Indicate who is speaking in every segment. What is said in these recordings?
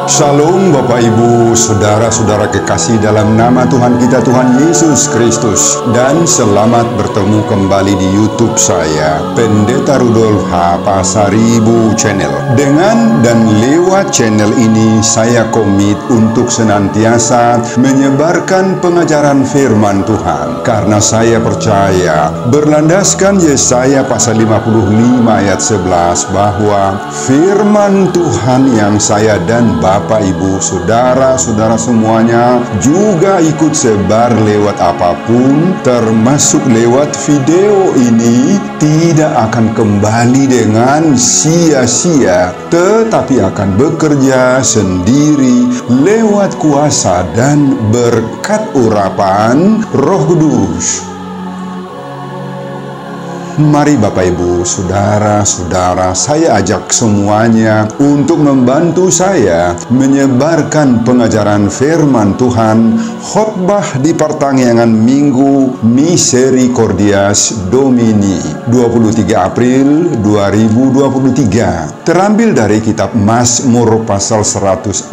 Speaker 1: Shalom Bapak Ibu, saudara-saudara kekasih dalam nama Tuhan kita Tuhan Yesus Kristus. Dan selamat bertemu kembali di YouTube saya, Pendeta Rudolf H. Pasaribu Channel. Dengan dan lewat channel ini saya komit untuk senantiasa menyebarkan pengajaran firman Tuhan. Karena saya percaya berlandaskan Yesaya pasal 55 ayat 11 bahwa firman Tuhan yang saya dan Bapak, Ibu, saudara-saudara semuanya juga ikut sebar lewat apapun, termasuk lewat video ini, tidak akan kembali dengan sia-sia, tetapi akan bekerja sendiri lewat kuasa dan berkat urapan Roh Kudus. Mari Bapak Ibu, saudara-saudara, saya ajak semuanya untuk membantu saya menyebarkan pengajaran firman Tuhan, khotbah di pertanggihan Minggu Misericordias Domini 23 April 2023. Terambil dari kitab Mazmur pasal 116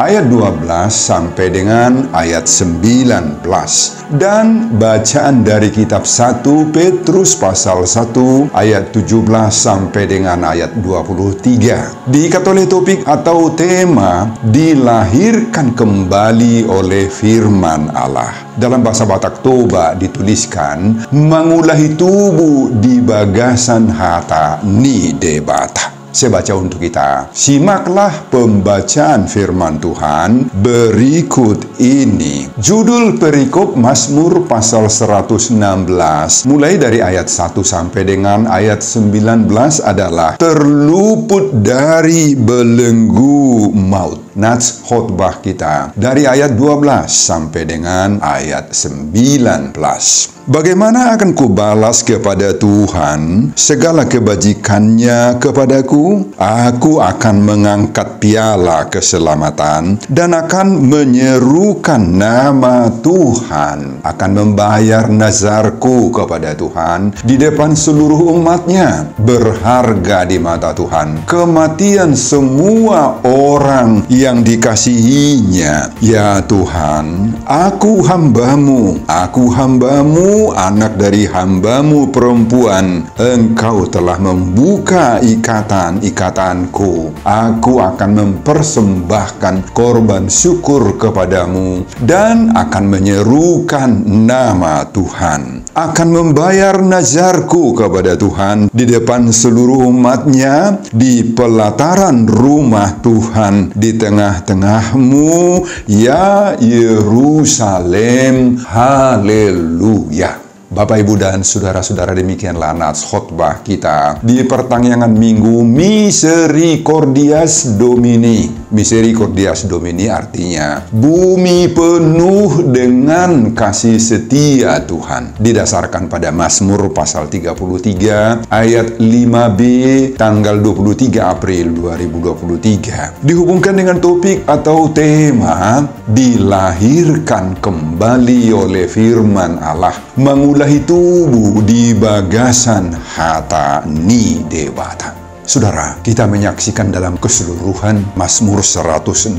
Speaker 1: ayat 12 sampai dengan ayat 19, dan bacaan dari kitab 1 Petrus pasal 1 ayat 17 sampai dengan ayat 23. Diikat oleh topik atau tema dilahirkan kembali oleh firman Allah. Dalam bahasa Batak Toba dituliskan mengulahi tubuh di bagasan hata ni debata. Saya baca untuk kita. Simaklah pembacaan firman Tuhan berikut ini. Judul perikop Mazmur pasal 116 mulai dari ayat 1 sampai dengan ayat 19 adalah terluput dari belenggu maut. Nats khotbah kita dari ayat 12 sampai dengan ayat 19. Bagaimana akan kubalas kepada Tuhan segala kebajikannya kepadaku? Aku akan mengangkat piala keselamatan dan akan menyerukan nama Tuhan. Akan membayar nazarku kepada Tuhan di depan seluruh umatnya. Berharga di mata Tuhan kematian semua orang yang dikasihinya. Ya Tuhan, aku hambamu, anak dari hambamu perempuan. Engkau telah membuka ikatan-ikatanku. Aku akan mempersembahkan korban syukur kepadamu dan akan menyerukan nama Tuhan. Akan membayar nazarku kepada Tuhan di depan seluruh umatnya, di pelataran rumah Tuhan, di tengah-tengahmu, ya Yerusalem. Haleluya. Bapak, Ibu, dan saudara-saudara, demikianlah nats khotbah kita di pertanggihan Minggu Misericordias Domini. Misericordias Domini artinya bumi penuh dengan kasih setia Tuhan. Didasarkan pada Mazmur pasal 33 ayat 5b tanggal 23 April 2023. Dihubungkan dengan topik atau tema dilahirkan kembali oleh firman Allah, mengulahi tubuh di bagasan hata ni debata. Saudara, kita menyaksikan dalam keseluruhan Mazmur 116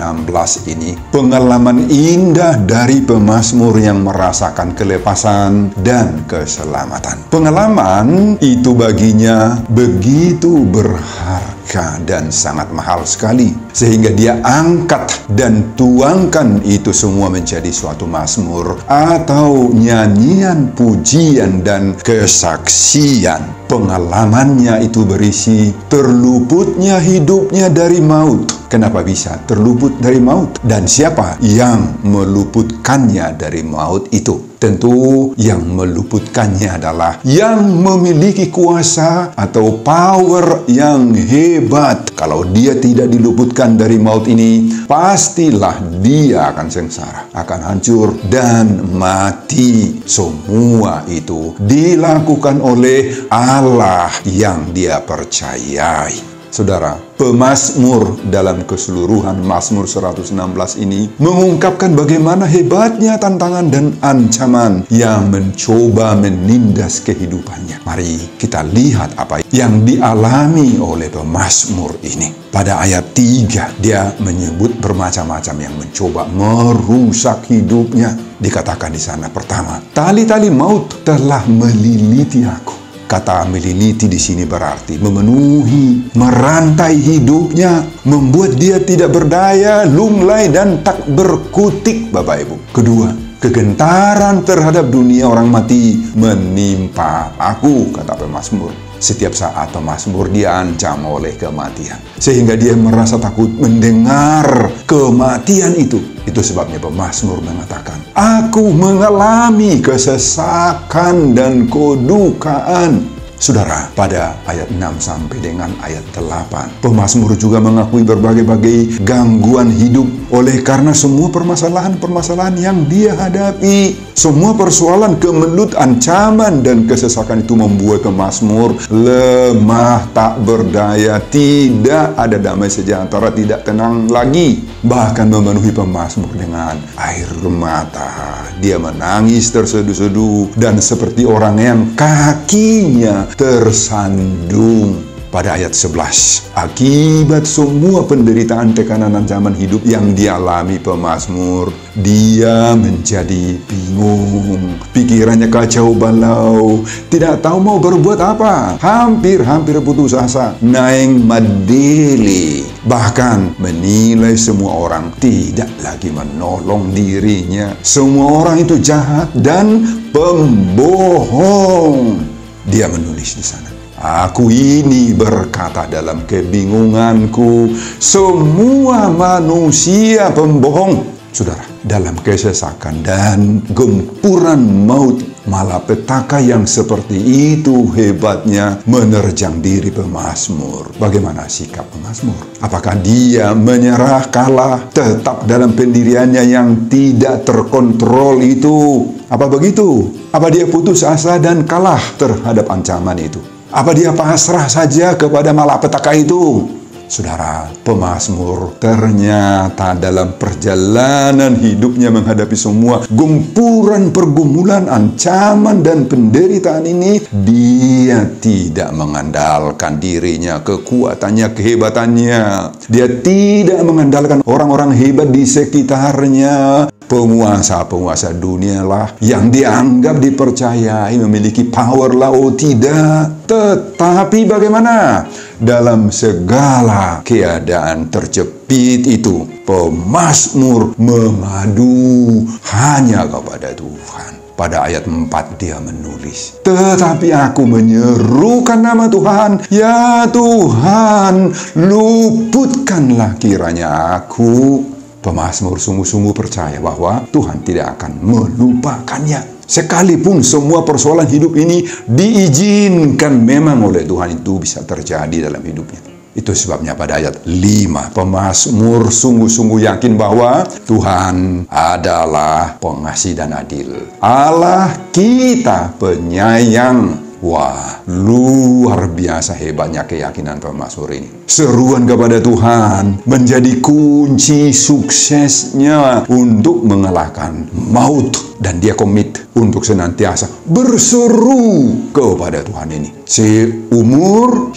Speaker 1: ini pengalaman indah dari pemazmur yang merasakan kelepasan dan keselamatan. Pengalaman itu baginya begitu berharga dan sangat mahal sekali, sehingga dia angkat dan tuangkan itu semua menjadi suatu mazmur atau nyanyian pujian dan kesaksian. Pengalamannya itu berisi terluputnya hidupnya dari maut. Kenapa bisa terluput dari maut? Dan siapa yang meluputkannya dari maut itu? Tentu yang meluputkannya adalah yang memiliki kuasa atau power yang hebat. Kalau dia tidak diluputkan dari maut ini, pastilah dia akan sengsara, akan hancur dan mati. Semua itu dilakukan oleh Allah yang dia percayai. Saudara, pemazmur dalam keseluruhan Mazmur 116 ini mengungkapkan bagaimana hebatnya tantangan dan ancaman yang mencoba menindas kehidupannya. Mari kita lihat apa yang dialami oleh pemazmur ini. Pada ayat 3, dia menyebut bermacam-macam yang mencoba merusak hidupnya. Dikatakan di sana pertama, tali-tali maut telah meliliti aku. Kata meliliti di sini berarti memenuhi, merantai hidupnya, membuat dia tidak berdaya, lunglai dan tak berkutik, Bapak Ibu. Kedua, kegentaran terhadap dunia orang mati menimpa aku, kata pemazmur. Setiap saat pemazmur diancam oleh kematian, sehingga dia merasa takut mendengar kematian itu. Itu sebabnya pemazmur mengatakan, aku mengalami kesesakan dan kedukaan. Saudara, pada ayat 6 sampai dengan ayat 8, pemazmur juga mengakui berbagai-bagai gangguan hidup oleh karena semua permasalahan-permasalahan yang dia hadapi. Semua persoalan, kemelut, ancaman, dan kesesakan itu membuat pemazmur lemah, tak berdaya, tidak ada damai sejahtera, tidak tenang lagi. Bahkan memenuhi pemazmur dengan air mata. Dia menangis terseduh-seduh dan seperti orang yang kakinya tersandung. Pada ayat 11, akibat semua penderitaan, tekanan, ancaman hidup yang dialami pemazmur, dia menjadi bingung. Pikirannya kacau balau, tidak tahu mau berbuat apa. Hampir putus asa, naeng madeli. Bahkan menilai semua orang tidak lagi menolong dirinya. Semua orang itu jahat dan pembohong. Dia menulis di sana, aku ini berkata dalam kebingunganku, semua manusia pembohong. Saudara, dalam kesesakan dan gempuran maut, malapetaka yang seperti itu hebatnya menerjang diri pemazmur. Bagaimana sikap pemazmur? Apakah dia menyerah, kalah, tetap dalam pendiriannya yang tidak terkontrol itu? Apa begitu? Apa dia putus asa dan kalah terhadap ancaman itu? Apa dia pasrah saja kepada malapetaka itu? Saudara, pemazmur ternyata dalam perjalanan hidupnya menghadapi semua gempuran, pergumulan, ancaman, dan penderitaan ini, dia tidak mengandalkan dirinya, kekuatannya, kehebatannya. Dia tidak mengandalkan orang-orang hebat di sekitarnya. Penguasa-penguasa dunia lah yang dianggap dipercayai memiliki power lah, oh tidak. Tetapi bagaimana? Dalam segala keadaan terjepit itu, pemazmur mengadu hanya kepada Tuhan. Pada ayat 4 dia menulis, tetapi aku menyerukan nama Tuhan, ya Tuhan, luputkanlah kiranya aku. Pemazmur sungguh-sungguh percaya bahwa Tuhan tidak akan melupakannya. Sekalipun semua persoalan hidup ini diizinkan memang oleh Tuhan, itu bisa terjadi dalam hidupnya. Itu sebabnya pada ayat 5, pemazmur sungguh-sungguh yakin bahwa Tuhan adalah pengasih dan adil. Allah kita penyayang. Wah, luar biasa hebatnya keyakinan pemazmur ini. Seruan kepada Tuhan menjadi kunci suksesnya untuk mengalahkan maut. Dan dia komit untuk senantiasa berseru kepada Tuhan ini. Seumur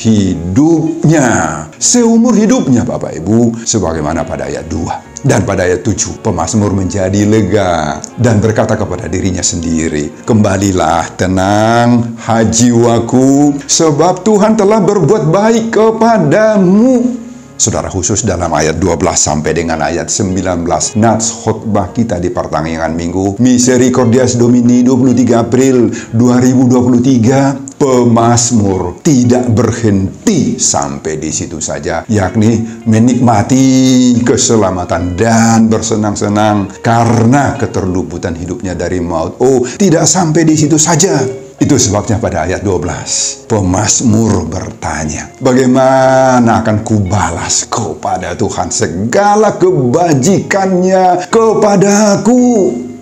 Speaker 1: hidupnya Bapak Ibu, sebagaimana pada ayat 2. Dan pada ayat 7, pemazmur menjadi lega dan berkata kepada dirinya sendiri, kembalilah tenang, hai jiwaku, sebab Tuhan telah berbuat baik kepadamu. Saudara, khusus dalam ayat 12 sampai dengan ayat 19, nats khotbah kita di pertengahan minggu, Misericordias Domini 23 April 2023, pemazmur tidak berhenti sampai di situ saja, yakni menikmati keselamatan dan bersenang-senang karena keterluputan hidupnya dari maut. Oh, tidak sampai di situ saja. Itu sebabnya pada ayat 12, pemazmur bertanya, bagaimana akan kubalas kepada Tuhan segala kebajikannya kepadaku?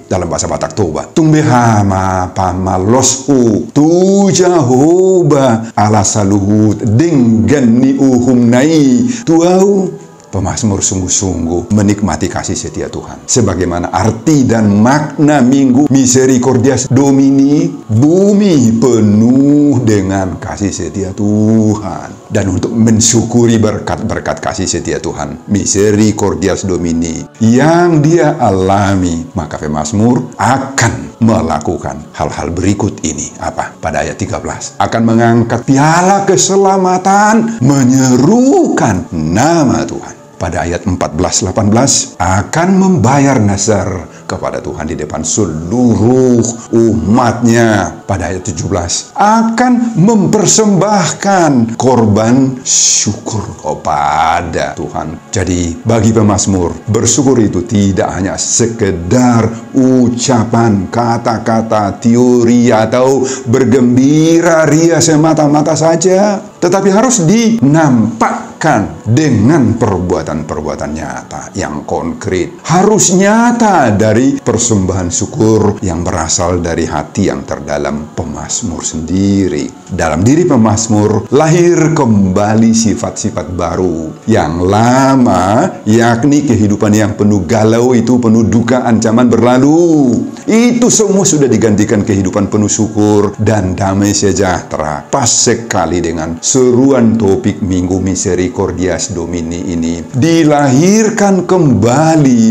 Speaker 1: dalam bahasa Batak Toba. Tumbehama pamaloshu tu Jehovah ala saluhut dengan ni uhum nai tuau. Pemazmur sungguh-sungguh menikmati kasih setia Tuhan. Sebagaimana arti dan makna minggu Misericordias Domini, bumi penuh dengan kasih setia Tuhan. Dan untuk mensyukuri berkat-berkat kasih setia Tuhan, Misericordias Domini yang dia alami, maka pemazmur akan melakukan hal-hal berikut ini. Apa? Pada ayat 13. Akan mengangkat piala keselamatan, menyerukan nama Tuhan. Pada ayat 14-18 akan membayar nazar kepada Tuhan di depan seluruh umatnya. Pada ayat 17 akan mempersembahkan korban syukur kepada Tuhan. Jadi bagi pemazmur, bersyukur itu tidak hanya sekedar ucapan, kata-kata, teori, atau bergembira ria semata-mata saja, tetapi harus dinampakkan dengan perbuatan-perbuatan nyata yang konkret. Harus nyata dari persembahan syukur yang berasal dari hati yang terdalam pemazmur sendiri. Dalam diri pemazmur lahir kembali sifat-sifat baru. Yang lama, yakni kehidupan yang penuh galau itu, penuh duka, ancaman berlalu. Itu semua sudah digantikan kehidupan penuh syukur dan damai sejahtera. Pas sekali dengan seruan topik Minggu Misericordias Domini ini. Dilahirkan kembali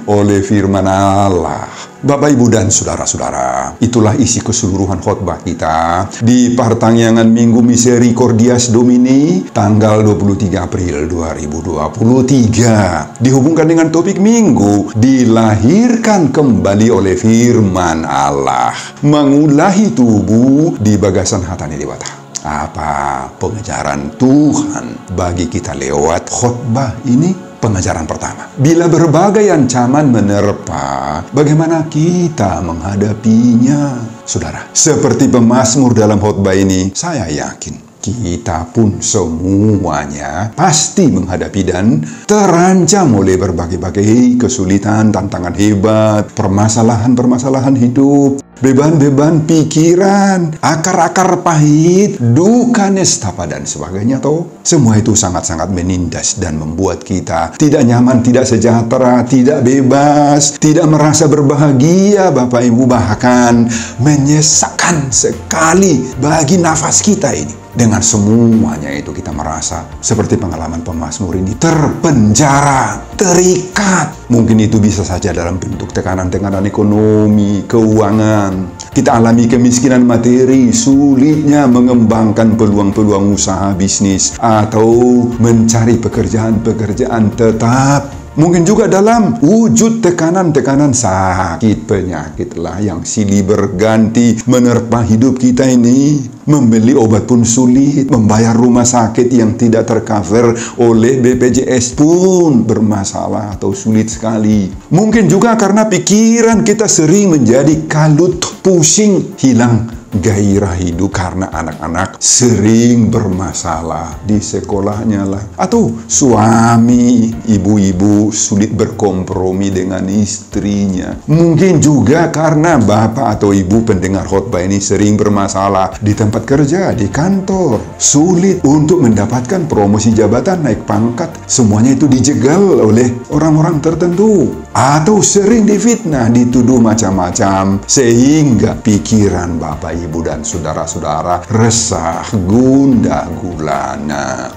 Speaker 1: oleh firman Allah. Bapak, Ibu, dan saudara-saudara, itulah isi keseluruhan khotbah kita di pertangyangan Minggu Misericordias Domini tanggal 23 April 2023. Dihubungkan dengan topik Minggu, dilahirkan kembali oleh firman Allah, mengulahi tubuh di bagasan hatani dewata. Apa pengajaran Tuhan bagi kita lewat khotbah ini? Pengajaran pertama, bila berbagai ancaman menerpa, bagaimana kita menghadapinya? Saudara, seperti pemazmur dalam khotbah ini, saya yakin kita pun semuanya pasti menghadapi dan terancam oleh berbagai-bagai kesulitan, tantangan hebat, permasalahan-permasalahan hidup, beban-beban pikiran, akar-akar pahit, duka nestapa, dan sebagainya. Semua itu sangat-sangat menindas dan membuat kita tidak nyaman, tidak sejahtera, tidak bebas, tidak merasa berbahagia, Bapak Ibu, bahkan menyesakkan sekali bagi nafas kita ini. Dengan semuanya itu kita merasa seperti pengalaman pemazmur ini, terpenjara, terikat. Mungkin itu bisa saja dalam bentuk tekanan-tekanan ekonomi, keuangan. Kita alami kemiskinan materi, sulitnya mengembangkan peluang-peluang usaha bisnis atau mencari pekerjaan-pekerjaan tetap. Mungkin juga dalam wujud tekanan-tekanan sakit, penyakitlah yang silih berganti menerpa hidup kita ini. Membeli obat pun sulit, membayar rumah sakit yang tidak tercover oleh BPJS pun bermasalah atau sulit sekali. Mungkin juga karena pikiran kita sering menjadi kalut, pusing, hilang gairah hidup karena anak-anak sering bermasalah di sekolahnya lah, atau suami, ibu-ibu sulit berkompromi dengan istrinya. Mungkin juga karena bapak atau ibu pendengar khotbah ini sering bermasalah di tempat kerja, di kantor, sulit untuk mendapatkan promosi jabatan, naik pangkat. Semuanya itu dijegal oleh orang-orang tertentu, atau sering difitnah, dituduh macam-macam, sehingga pikiran bapak, ibu, dan saudara-saudara resah, gundah gulana,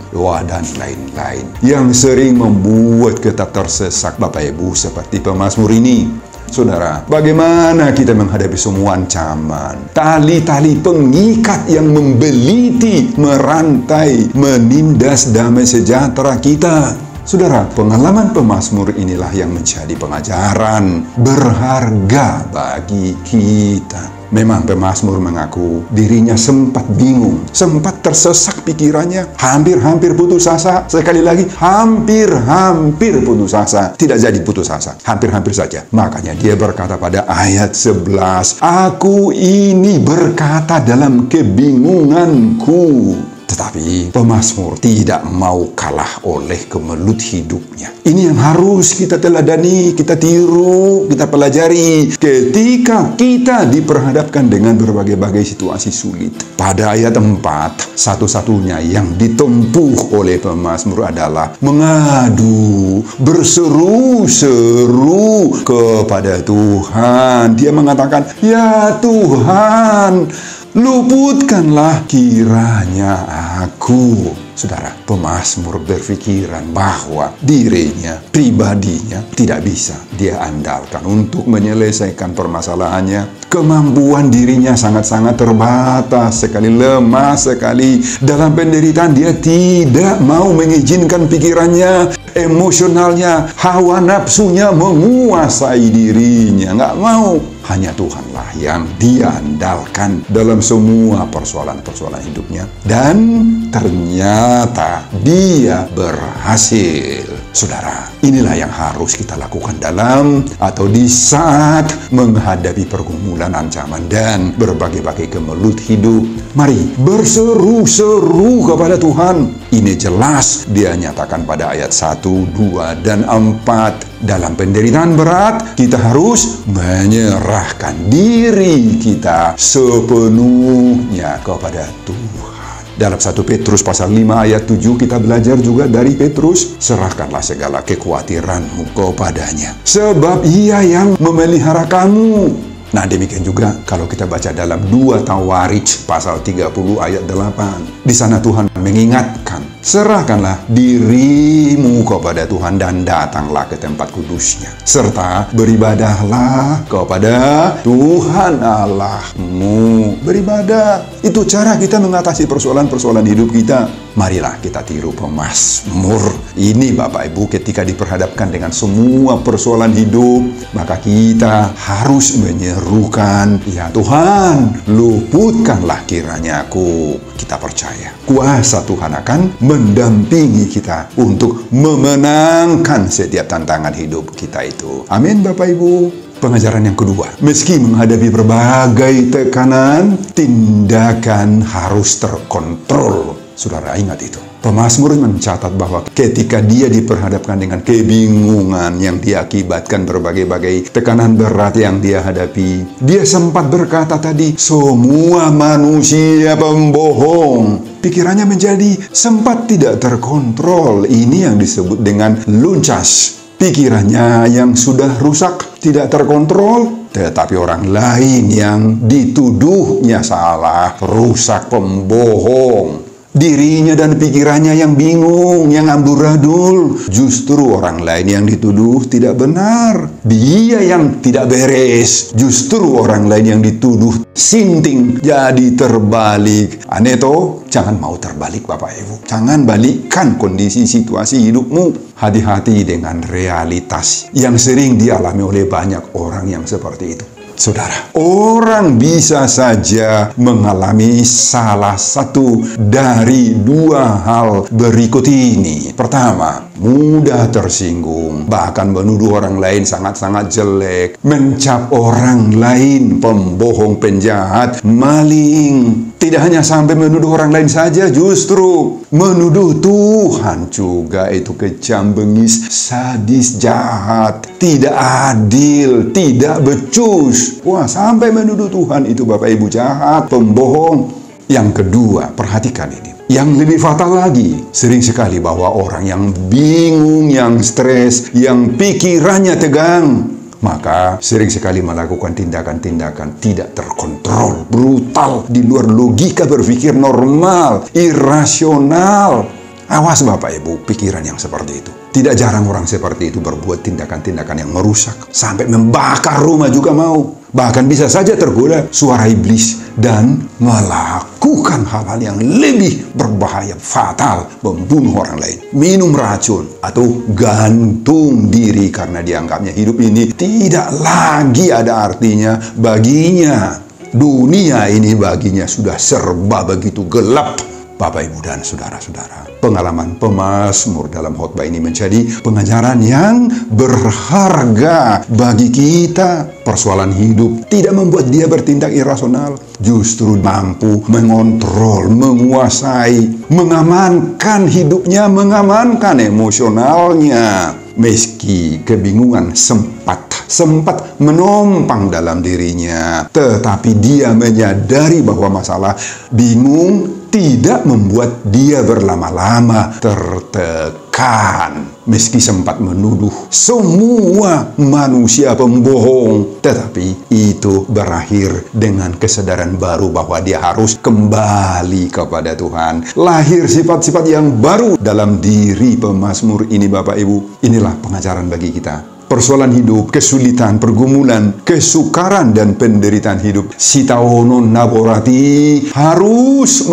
Speaker 1: dan lain-lain yang sering membuat kita tersesak, Bapak Ibu, seperti pemazmur ini. Saudara, bagaimana kita menghadapi semua ancaman, tali-tali pengikat yang membeliti, merantai, menindas damai sejahtera kita? Saudara, pengalaman pemazmur inilah yang menjadi pengajaran berharga bagi kita. Memang pemazmur mengaku dirinya sempat bingung, sempat tersesak pikirannya, hampir-hampir putus asa. Sekali lagi, hampir-hampir putus asa. Tidak jadi putus asa, hampir-hampir saja. Makanya dia berkata pada ayat 11, "Aku ini berkata dalam kebingunganku, Tetapi pemazmur tidak mau kalah oleh kemelut hidupnya. Ini yang harus kita teladani, kita tiru, kita pelajari ketika kita diperhadapkan dengan berbagai-bagai situasi sulit. Pada ayat 4, satu-satunya yang ditempuh oleh pemazmur adalah mengadu, berseru-seru kepada Tuhan. Dia mengatakan, "Ya Tuhan, luputkanlah kiranya aku." Saudara, pemazmur berpikiran bahwa dirinya, pribadinya tidak bisa dia andalkan untuk menyelesaikan permasalahannya. Kemampuan dirinya sangat-sangat terbatas sekali, lemah sekali. Dalam penderitaan dia tidak mau mengizinkan pikirannya, emosionalnya, hawa nafsunya menguasai dirinya. Nggak mau. Hanya Tuhanlah yang dia andalkan dalam semua persoalan-persoalan hidupnya. Dan ternyata dia berhasil. Saudara, inilah yang harus kita lakukan dalam atau di saat menghadapi pergumulan, ancaman, dan berbagai-bagai kemelut hidup. Mari berseru-seru kepada Tuhan. Ini jelas dia nyatakan pada ayat 1, 2, dan 4. Dalam penderitaan berat, kita harus menyerahkan diri kita sepenuhnya kepada Tuhan. Dalam 1 Petrus pasal 5 ayat 7 kita belajar juga dari Petrus, serahkanlah segala kekhawatiranmu kepadanya, sebab ia yang memelihara kamu. Nah, demikian juga kalau kita baca dalam 2 Tawarikh pasal 30 ayat 8. Di sana Tuhan mengingatkan, serahkanlah dirimu kepada Tuhan dan datanglah ke tempat kudusnya, serta beribadahlah kepada Tuhan Allahmu. Beribadah, itu cara kita mengatasi persoalan-persoalan hidup kita. Marilah kita tiru pemazmur ini, Bapak Ibu, ketika diperhadapkan dengan semua persoalan hidup, maka kita harus menyerukan, "Ya Tuhan, luputkanlah kiranya aku." Kita percaya kuasa Tuhan akan mendampingi kita untuk memenangkan setiap tantangan hidup kita itu. Amin, Bapak Ibu. Pengajaran yang kedua, meski menghadapi berbagai tekanan, tindakan harus terkontrol. Saudara, ingat itu. Pemazmur mencatat bahwa ketika dia diperhadapkan dengan kebingungan yang diakibatkan berbagai-bagai tekanan berat yang dia hadapi, dia sempat berkata tadi, semua manusia pembohong. Pikirannya menjadi sempat tidak terkontrol. Ini yang disebut dengan luncas. Pikirannya yang sudah rusak, tidak terkontrol, tetapi orang lain yang dituduhnya salah, rusak, pembohong. Dirinya dan pikirannya yang bingung, yang amburadul. Justru orang lain yang dituduh tidak benar. Dia yang tidak beres. Justru orang lain yang dituduh sinting. Jadi terbalik. Aneh toh? Jangan mau terbalik, Bapak Ibu. Jangan balikkan kondisi situasi hidupmu. Hati-hati dengan realitas yang sering dialami oleh banyak orang yang seperti itu. Saudara, orang bisa saja mengalami salah satu dari 2 hal berikut ini. Pertama, mudah tersinggung, bahkan menuduh orang lain sangat-sangat jelek, mencap orang lain pembohong, penjahat, maling. Tidak hanya sampai menuduh orang lain saja, justru menuduh Tuhan juga. Itu kejam, bengis, sadis, jahat, tidak adil, tidak becus. Wah, sampai menuduh Tuhan itu, Bapak Ibu, jahat, pembohong. Yang kedua, perhatikan ini. Yang lebih fatal lagi, sering sekali bahwa orang yang bingung, yang stres, yang pikirannya tegang, maka sering sekali melakukan tindakan-tindakan tidak terkontrol, brutal, di luar logika berpikir normal, irasional. Awas Bapak Ibu, pikiran yang seperti itu. Tidak jarang orang seperti itu berbuat tindakan-tindakan yang merusak, sampai membakar rumah juga mau. Bahkan bisa saja tergoda suara iblis dan melakukan hal-hal yang lebih berbahaya, fatal, membunuh orang lain, minum racun, atau gantung diri karena dianggapnya hidup ini tidak lagi ada artinya baginya. Dunia ini baginya sudah serba begitu gelap, Bapak, Ibu, dan saudara-saudara, pengalaman pemazmur dalam khotbah ini menjadi pengajaran yang berharga bagi kita. Persoalan hidup tidak membuat dia bertindak irasional, justru mampu mengontrol, menguasai, mengamankan hidupnya, mengamankan emosionalnya. Meski kebingungan sempat menompang dalam dirinya, tetapi dia menyadari bahwa masalah bingung tidak membuat dia berlama-lama tertekan. Meski sempat menuduh semua manusia pembohong, tetapi itu berakhir dengan kesadaran baru bahwa dia harus kembali kepada Tuhan. Lahir sifat-sifat yang baru dalam diri pemazmur ini, Bapak Ibu. Inilah pengajaran bagi kita. Persoalan hidup, kesulitan, pergumulan, kesukaran, dan penderitaan hidup, sitaonon naborati harus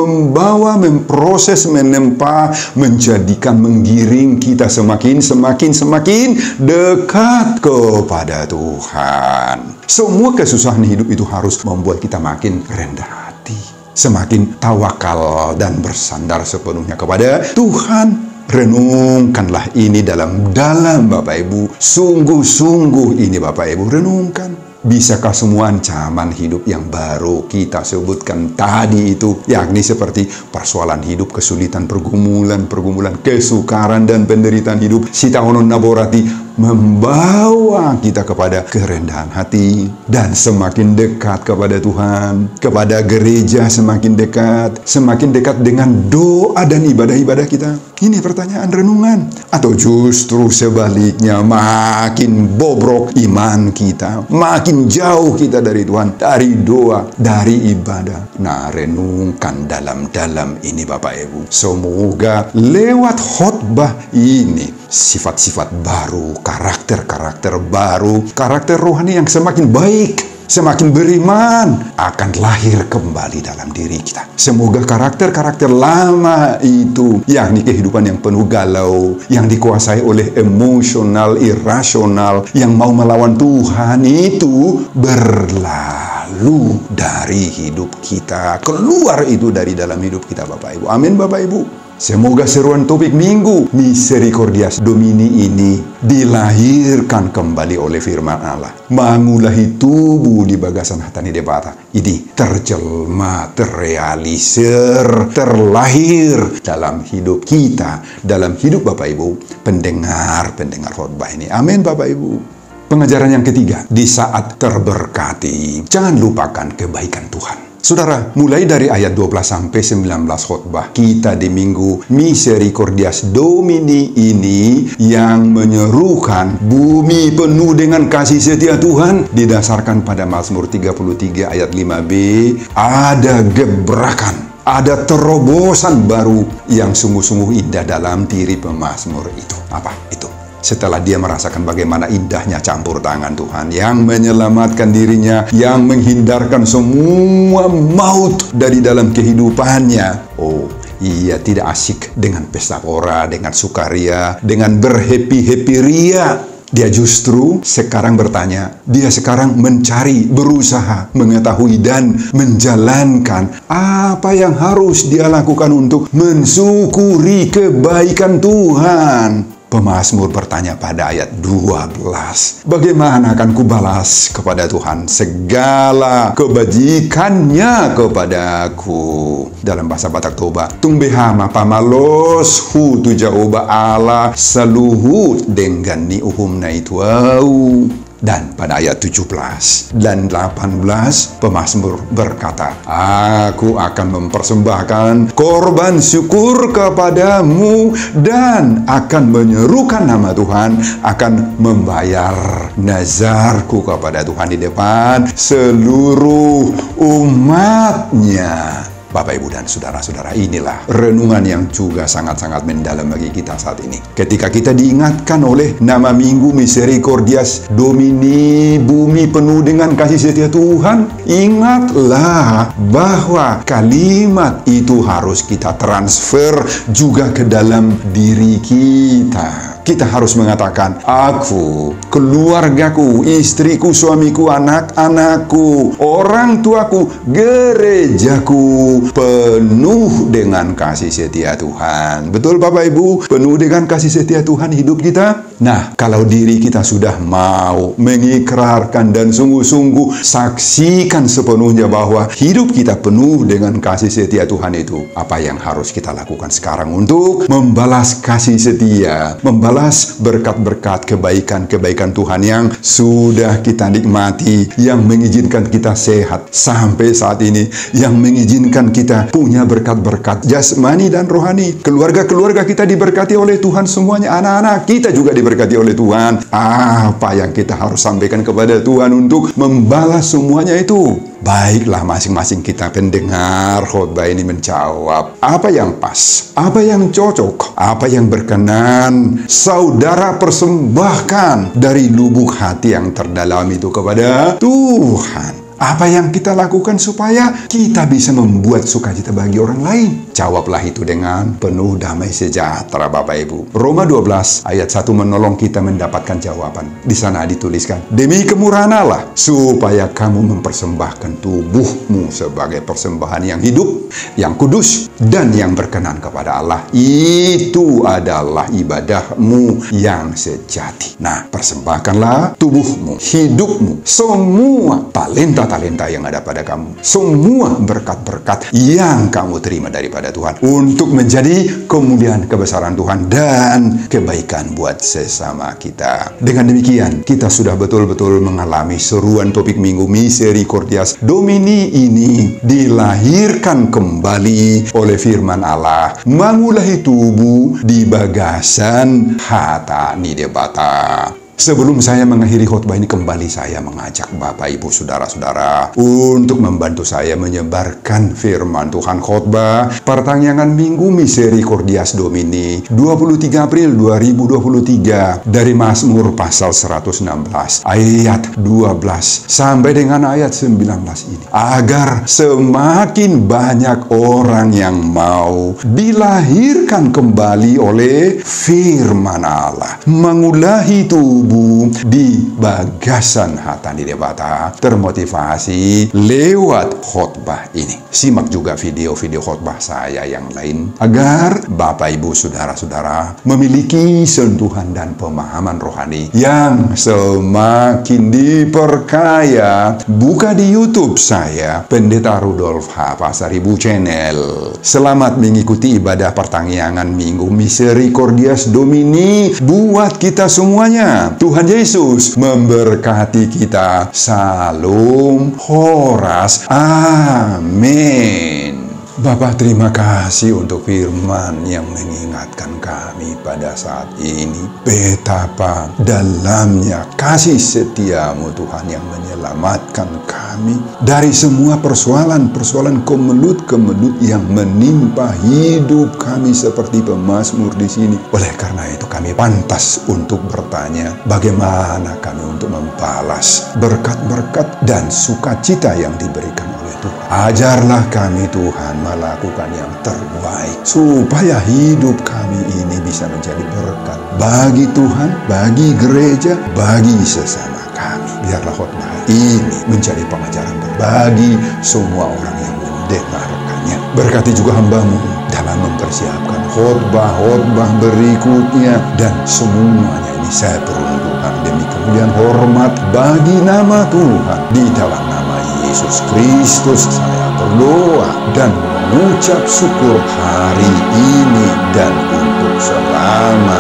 Speaker 1: memproses, menempa, menjadikan, menggiring kita semakin dekat kepada Tuhan. Semua kesusahan hidup itu harus membuat kita makin rendah hati, semakin tawakal dan bersandar sepenuhnya kepada Tuhan. Renungkanlah ini dalam Bapak Ibu. Sungguh-sungguh ini Bapak Ibu, renungkan. Bisakah semua ancaman hidup yang baru kita sebutkan tadi itu, yakni seperti persoalan hidup, kesulitan, pergumulan, kesukaran, dan penderitaan hidup, sitaonon naborati, membawa kita kepada kerendahan hati dan semakin dekat kepada Tuhan, kepada gereja semakin dekat dengan doa dan ibadah-ibadah kita? Ini pertanyaan renungan. Atau justru sebaliknya, makin bobrok iman kita, makin jauh kita dari Tuhan, dari doa, dari ibadah. Nah, renungkan dalam ini Bapak Ibu. Semoga lewat khotbah ini sifat-sifat baru, karakter-karakter baru, karakter rohani yang semakin baik, semakin beriman akan lahir kembali dalam diri kita. Semoga karakter-karakter lama itu, yakni kehidupan yang penuh galau, yang dikuasai oleh emosional, irasional, yang mau melawan Tuhan itu, berlalu dari hidup kita, keluar itu dari dalam hidup kita Bapak Ibu. Amin Bapak Ibu. Semoga seruan topik minggu Misericordias Domini ini dilahirkan kembali oleh firman Allah. Mangulahi tubuh di bagasan hatani debata. Ini terjelma, terrealisir, terlahir dalam hidup kita, dalam hidup Bapak Ibu, pendengar khotbah ini. Amin Bapak Ibu. Pengajaran yang ketiga, di saat terberkati, jangan lupakan kebaikan Tuhan. Saudara, mulai dari ayat 12 sampai 19 khotbah kita di minggu Misericordias Domini ini yang menyerukan bumi penuh dengan kasih setia Tuhan, didasarkan pada Mazmur 33 ayat 5b, ada gebrakan, ada terobosan baru yang sungguh-sungguh indah dalam diri pemazmur itu. Apa itu? Setelah dia merasakan bagaimana indahnya campur tangan Tuhan yang menyelamatkan dirinya, yang menghindarkan semua maut dari dalam kehidupannya. Oh, ia tidak asik dengan pesta pora, dengan sukaria, dengan berhappy-happy ria. Dia justru sekarang bertanya, dia sekarang mencari, berusaha mengetahui dan menjalankan apa yang harus dia lakukan untuk mensyukuri kebaikan Tuhan. Pemazmur bertanya pada ayat 12, bagaimana akan kubalas kepada Tuhan segala kebajikannya kepadaku? Dalam bahasa Batak Toba, tungbehama pamalos hu tujaoba ala saluhut dengan ni uhum na itu. Dan pada ayat 17 dan 18, pemazmur berkata, aku akan mempersembahkan korban syukur kepadamu dan akan menyerukan nama Tuhan, akan membayar nazarku kepada Tuhan di depan seluruh umatnya. Bapak, Ibu, dan saudara-saudara, inilah renungan yang juga sangat-sangat mendalam bagi kita saat ini. Ketika kita diingatkan oleh nama minggu Misericordias Domini, bumi penuh dengan kasih setia Tuhan, ingatlah bahwa kalimat itu harus kita transfer juga ke dalam diri kita. Kita harus mengatakan, aku, keluargaku, istriku, suamiku, anak-anakku, orang tuaku, gerejaku penuh dengan kasih setia Tuhan. Betul Bapak Ibu? Penuh dengan kasih setia Tuhan hidup kita. Nah, kalau diri kita sudah mau mengikrarkan dan sungguh-sungguh saksikan sepenuhnya bahwa hidup kita penuh dengan kasih setia Tuhan itu, apa yang harus kita lakukan sekarang untuk membalas kasih setia, membalas berkat-berkat, kebaikan-kebaikan Tuhan yang sudah kita nikmati, yang mengizinkan kita sehat sampai saat ini, yang mengizinkan kita punya berkat-berkat jasmani dan rohani. Keluarga-keluarga kita diberkati oleh Tuhan semuanya, anak-anak kita juga diberkati oleh Tuhan. Apa yang kita harus sampaikan kepada Tuhan untuk membalas semuanya itu? Baiklah, masing-masing kita pendengar khotbah ini menjawab apa yang pas, apa yang cocok, apa yang berkenan. Saudara persembahkan dari lubuk hati yang terdalam itu kepada Tuhan. Apa yang kita lakukan supaya kita bisa membuat sukacita bagi orang lain? Jawablah itu dengan penuh damai sejahtera Bapak Ibu. Roma 12 ayat 1 menolong kita mendapatkan jawaban. Di sana dituliskan, demi kemurahan Allah, supaya kamu mempersembahkan tubuhmu sebagai persembahan yang hidup, yang kudus, dan yang berkenan kepada Allah. Itu adalah ibadahmu yang sejati. Nah, persembahkanlah tubuhmu, hidupmu, semua talenta yang ada pada kamu, semua berkat-berkat yang kamu terima daripada Tuhan untuk menjadi kemuliaan kebesaran Tuhan dan kebaikan buat sesama kita. Dengan demikian, kita sudah betul-betul mengalami seruan topik minggu Misericordias Domini ini dilahirkan kembali oleh firman Allah, mengulahi tubuh di bagasan hata nidebata. Sebelum saya mengakhiri khotbah ini, kembali saya mengajak Bapak Ibu Saudara-saudara untuk membantu saya menyebarkan firman Tuhan. Khotbah pertanyaan minggu Misericordias Domini 23 April 2023 dari Mazmur pasal 116 ayat 12 sampai dengan ayat 19 ini, agar semakin banyak orang yang mau dilahirkan kembali oleh firman Allah, mengulahi tubuh di bagasan hata nidebata, termotivasi lewat khotbah ini. Simak juga video-video khotbah saya yang lain agar Bapak Ibu Saudara-saudara memiliki sentuhan dan pemahaman rohani yang semakin diperkaya. Buka di YouTube saya, Pendeta Rudolf H. Pasaribu Channel. Selamat mengikuti ibadah pertangyangan minggu Misericordias Domini buat kita semuanya. Tuhan Yesus memberkati kita. Salam Horas. Amin. Bapak, terima kasih untuk firman yang mengingatkan kami pada saat ini betapa dalamnya kasih setiamu Tuhan yang menyelamatkan kami dari semua persoalan-persoalan kemelut-kemelut yang menimpa hidup kami seperti pemazmur di sini. Oleh karena itu kami pantas untuk bertanya, bagaimana kami untuk membalas berkat-berkat dan sukacita yang diberikan oleh Tuhan. Ajarlah kami Tuhan melakukan yang terbaik supaya hidup kami ini bisa menjadi berkat bagi Tuhan, bagi gereja, bagi sesama kami. Biarlah khotbah ini menjadi pengajaran bagi semua orang yang mendengarkannya. Berkati juga hamba-Mu dalam mempersiapkan khotbah-khotbah berikutnya, dan semuanya ini saya peruntukkan demi kemuliaan hormat bagi nama Tuhan. Di dalam nama Yesus Kristus saya berdoa dan mengucap syukur hari ini dan untuk selama